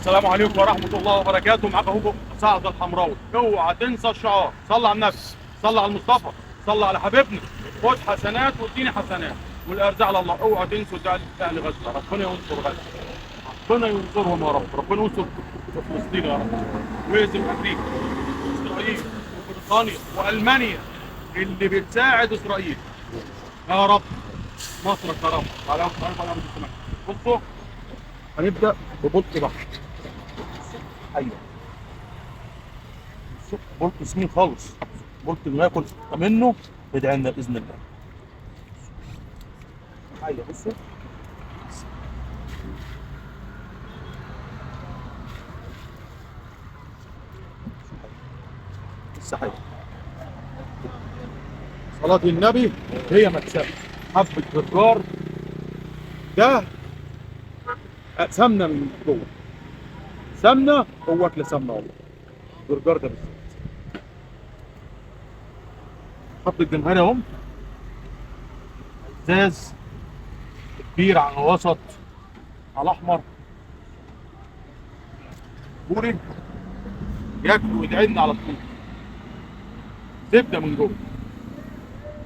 السلام عليكم ورحمة الله وبركاته. معاك هوجو سعد الحمراوي. اوعى تنسى الشعار، صلى على النبي، صلى على المصطفى، صلى على حبيبنا. خد حسنات واديني حسنات، والارزاق على الله. اوعى تنسوا ده اهل غزة، ربنا ينصر غزة، ربنا ينصرهم يا رب، ربنا ينصر فلسطين يا رب، ويهزم امريكا واسرائيل وبريطانيا والمانيا اللي بتساعد اسرائيل يا رب. مصر الكرامة على أرض السماء. بصوا، هنبدأ ببلط بحر. ايوه، بولت سمين خالص، بولت ناكل منه، ادعي لنا باذن الله. ايوه بصوا، الصحيح صلاة النبي هي مكسبة. حبة جرجار ده سمنة من جوه، سمنة هو أكلة سمنة والله. جرجار ده بالذات حبة جمهري اهم، ازاز كبير على وسط على احمر، بوري ياكل ويدعي لنا على طول. زبدة من جوه.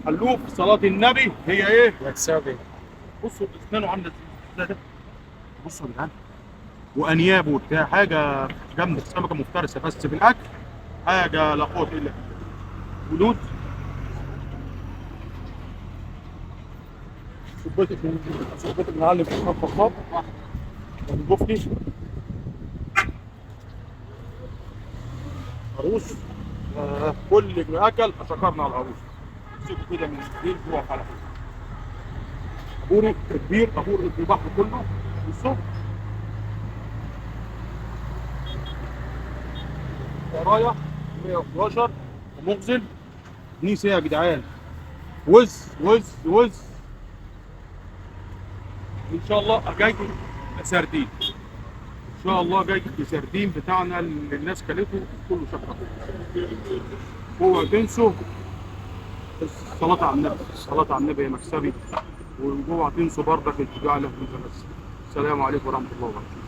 خلوه في صلاة النبي هي ايه؟ مكسبة. بصوا اسنانه عاملة ازاي ده، بصوا يا جدعان، وانياب وبتاع، حاجه جامده. سمكه مفترسه بس في الاكل حاجه لا قوه الا بالله. ولود صبيت المعلم في الخطاب ونضيف لي عروس. كل ما اكل شكرنا على العروس. سيبه كده من الليل جوه على طول. ابوري كبير، ابور البحر كله. بصوا ورايا 111 ومغزل نيس يا جدعان. وز ان شاء الله جاي سردين، ان شاء الله جاي السردين بتاعنا اللي الناس كلته كله شكرا. هو تنسوا الصلاة على النبي، الصلاة على النبي يا مكسبي. واوعى تنسوا برضك الاتجاه له. السلام عليكم ورحمة الله وبركاته.